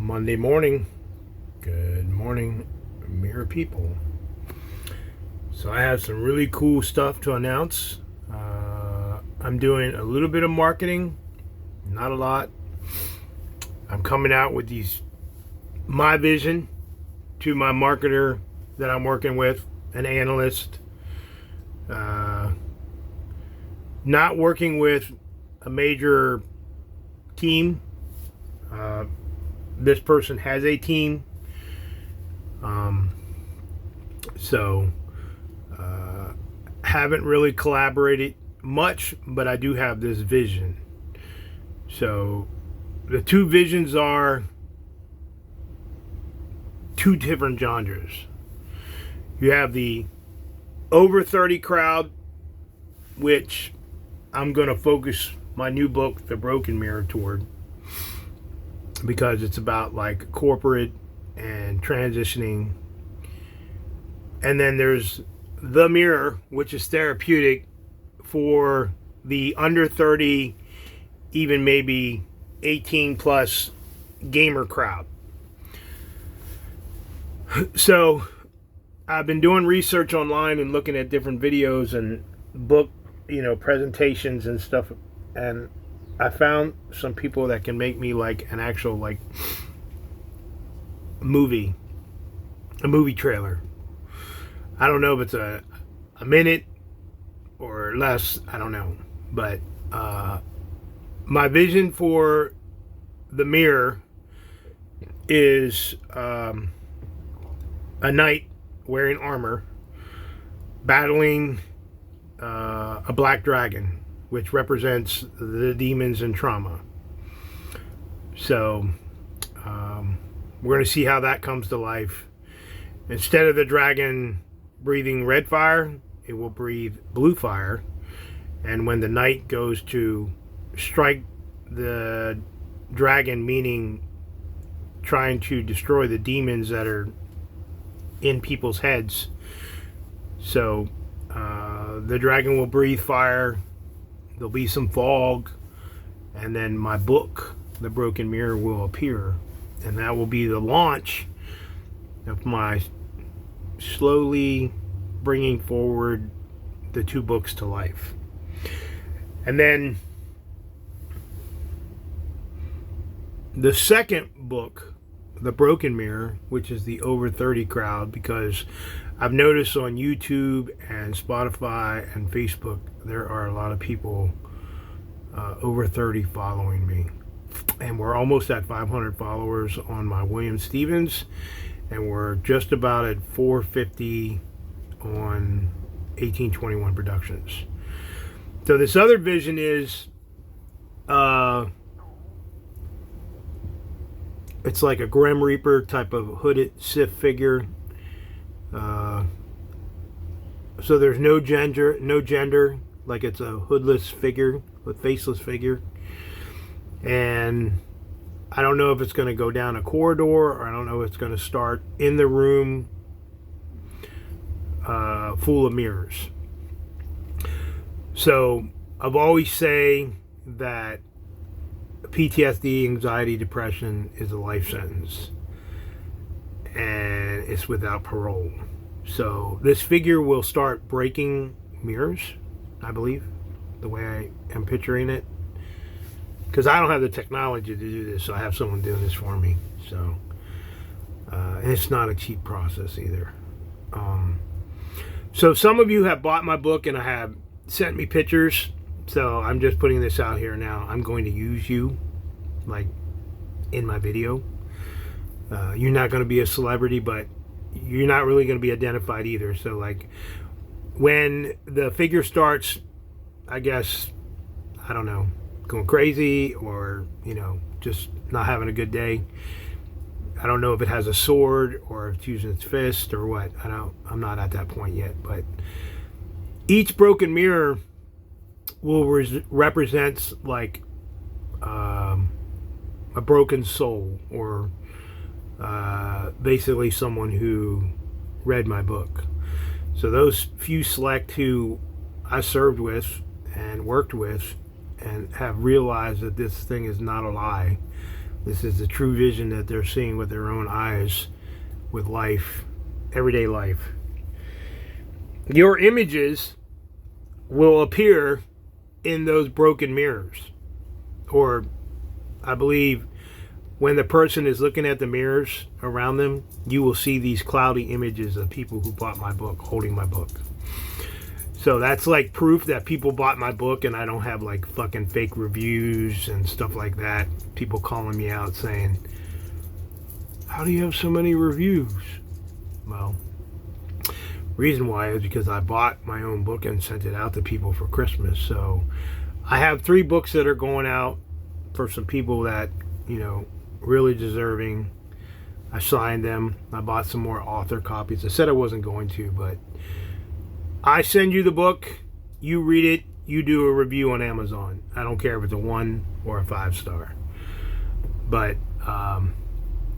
Monday morning. Good morning, Mirror people. So I have some really cool stuff to announce. I'm doing a little bit of marketing, not a lot. I'm coming out with my vision to my marketer that I'm working with, an analyst. Not working with a major team. This person has a team. Haven't really collaborated much, but I do have this vision. So the two visions are two different genres. You have the over 30 crowd, which I'm going to focus my new book, The Broken Mirror, toward, because it's about like corporate and transitioning. And then there's The Mirror, which is therapeutic for the under 30, even maybe 18 plus gamer crowd. So I've been doing research online and looking at different videos and book, presentations and stuff, and I found some people that can make me like an actual movie trailer. I don't know if it's a minute or less, I don't know, but my vision for The Mirror is a knight wearing armor battling a black dragon, which represents the demons and trauma. So we're going to see how that comes to life. Instead of the dragon breathing red fire, it will breathe blue fire. And when the knight goes to strike the dragon, meaning trying to destroy the demons that are in people's heads, so the dragon will breathe fire, there'll be some fog, and then my book, The Broken Mirror, will appear. And that will be the launch of my slowly bringing forward the two books to life. And then the second book, The Broken Mirror, which is the over 30 crowd, because I've noticed on YouTube and Spotify and Facebook there are a lot of people over 30 following me, and we're almost at 500 followers on my William Stevens, and we're just about at 450 on 1821 Productions. So this other vision is it's like a Grim Reaper type of hooded Sith figure. So there's no gender, like it's a hoodless figure, a faceless figure. And I don't know if it's going to go down a corridor, or I don't know if it's going to start in the room full of mirrors. So I've always say that PTSD, anxiety, depression is a life sentence, and it's without parole. So this figure will start breaking mirrors, I believe, the way I am picturing it, because I don't have the technology to do this, so I have someone doing this for me. So and it's not a cheap process either. So some of you have bought my book and have sent me pictures, so I'm just putting this out here now. I'm going to use you like in my video. You're not going to be a celebrity, but you're not really going to be identified either. So like when the figure starts, I guess, I don't know, going crazy, or just not having a good day, I don't know if it has a sword or if it's using its fist or what. I'm not at that point yet, but each broken mirror will represents like a broken soul, or basically someone who read my book. So those few select who I served with and worked with and have realized that this thing is not a lie, This is the true vision that they're seeing with their own eyes with life, everyday life. Your images will appear in those broken mirrors. Or, I believe, when the person is looking at the mirrors around them, you will see these cloudy images of people who bought my book, holding my book. So that's like proof that people bought my book, and I don't have like fucking fake reviews and stuff like that. People calling me out saying, how do you have so many reviews? Well, reason why is because I bought my own book and sent it out to people for Christmas. So I have 3 books that are going out for some people that, you know, really deserving. I signed them. I bought some more author copies. I said I wasn't going to, but I send you the book, you read it, you do a review on Amazon. I don't care if it's a 1 or a 5-star. But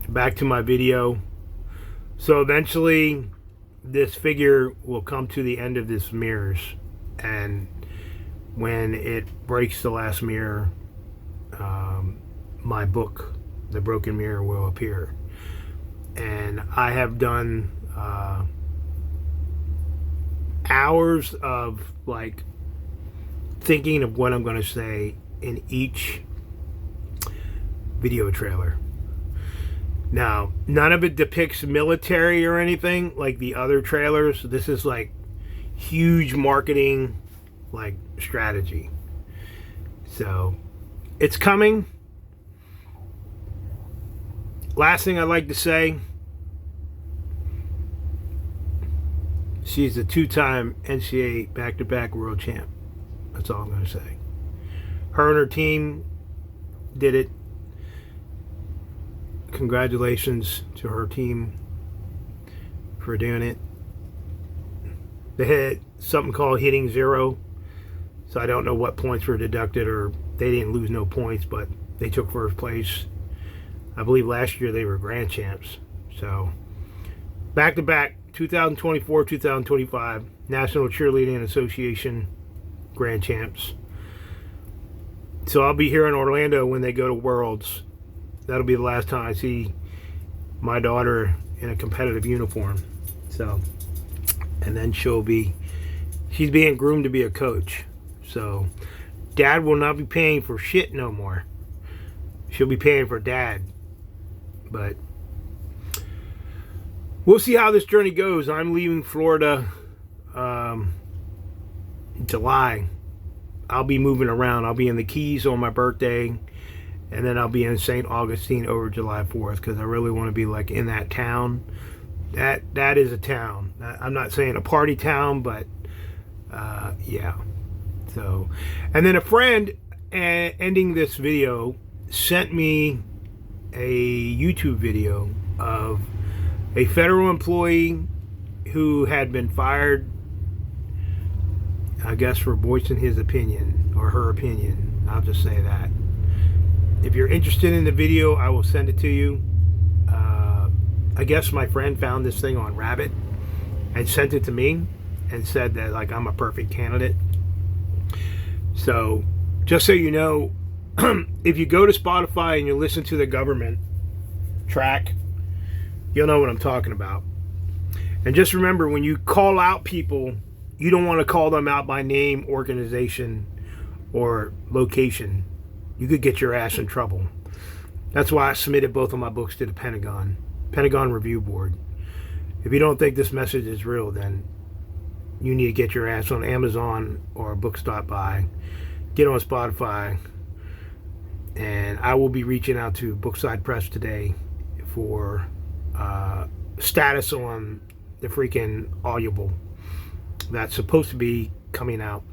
back to my video. So eventually this figure will come to the end of this mirrors, and when it breaks the last mirror, my book, The Broken Mirror, will appear. And I have done hours of like thinking of what I'm going to say in each video trailer. Now, none of it depicts military or anything like the other trailers. This is like huge marketing like strategy. So it's coming. Last thing I'd like to say, she's a 2-time NCA back-to-back world champ. That's all I'm going to say. Her and her team did it. Congratulations to her team for doing it. They had something called hitting 0. So I don't know what points were deducted, or they didn't lose no points, but they took first place. I believe last year they were grand champs. So back-to-back 2024, 2025 National Cheerleading Association grand champs. So I'll be here in Orlando when they go to Worlds. That'll be the last time I see my daughter in a competitive uniform. So, and then she's being groomed to be a coach. So dad will not be paying for shit no more. She'll be paying for dad. But we'll see how this journey goes. I'm leaving Florida July. I'll be moving around. I'll be in the Keys on my birthday, and then I'll be in St. Augustine over July 4th because I really want to be like in that town. That is a town. I'm not saying a party town, but yeah. So, and then a friend ending this video sent me a YouTube video of a federal employee who had been fired, I guess, for voicing his opinion or her opinion. I'll just say that. If you're interested in the video, I will send it to you. I guess my friend found this thing on Rabbit and sent it to me and said that like I'm a perfect candidate. So just so you know, if you go to Spotify and you listen to the government track, you'll know what I'm talking about. And just remember, when you call out people, you don't want to call them out by name, organization, or location. You could get your ass in trouble. That's why I submitted both of my books to the Pentagon Review Board. If you don't think this message is real, then you need to get your ass on Amazon or Books.by. Get on Spotify. And I will be reaching out to Bookside Press today for status on the freaking Audible that's supposed to be coming out.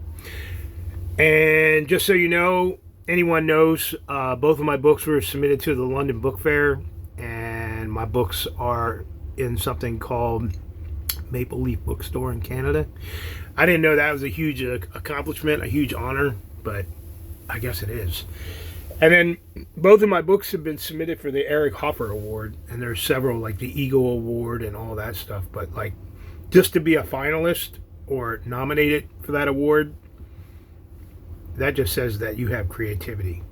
And just so you know, anyone knows, both of my books were submitted to the London Book Fair, and my books are in something called Maple Leaf Bookstore in Canada. I didn't know that was a huge accomplishment, a huge honor, but I guess it is. And then both of my books have been submitted for the Eric Hoffer Award, and there's several, like the Eagle Award and all that stuff. But like, just to be a finalist or nominated for that award, that just says that you have creativity.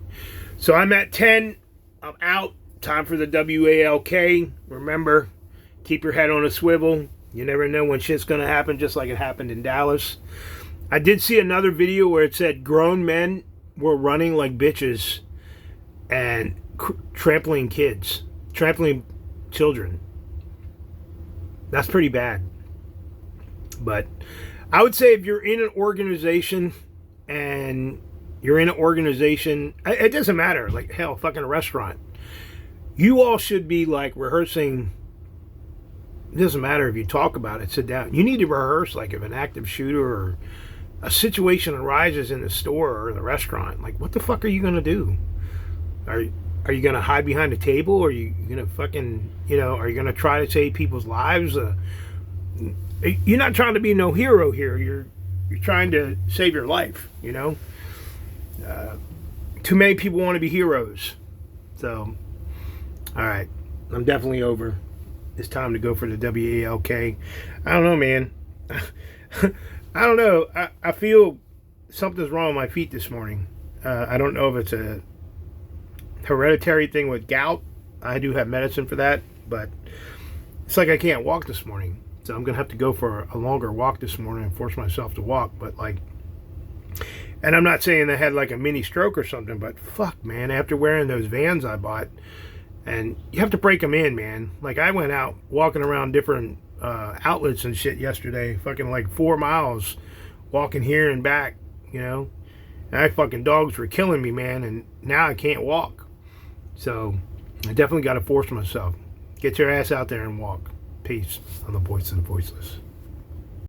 So I'm at 10 I'm out. Time for the WALK. Remember, keep your head on a swivel. You never know when shit's going to happen, just like it happened in Dallas. I did see another video where it said grown men were running like bitches and trampling kids, trampling children. That's pretty bad. But I would say if you're in an organization and it doesn't matter, like hell, fucking a restaurant. You all should be like rehearsing. It doesn't matter if you talk about it, sit down. You need to rehearse, like if an active shooter or a situation arises in the store or the restaurant. Like, what the fuck are you going to do? Are you going to hide behind a table? Or are you going to fucking, are you going to try to save people's lives? You're not trying to be no hero here. You're trying to save your life, Too many people want to be heroes. So, all right. I'm definitely over. It's time to go for the WALK. I don't know, man. I don't know. I feel something's wrong with my feet this morning. I don't know if it's a hereditary thing with gout. I do have medicine for that, but it's like I can't walk this morning. So I'm going to have to go for a longer walk this morning and force myself to walk. But and I'm not saying I had like a mini stroke or something, but fuck, man, after wearing those Vans I bought, and you have to break them in, man. Like I went out walking around different outlets and shit yesterday, fucking like 4 miles walking here and back, And fucking dogs were killing me, man, and now I can't walk. So I definitely got to force myself. Get your ass out there and walk. Peace. I'm the voice of the voiceless.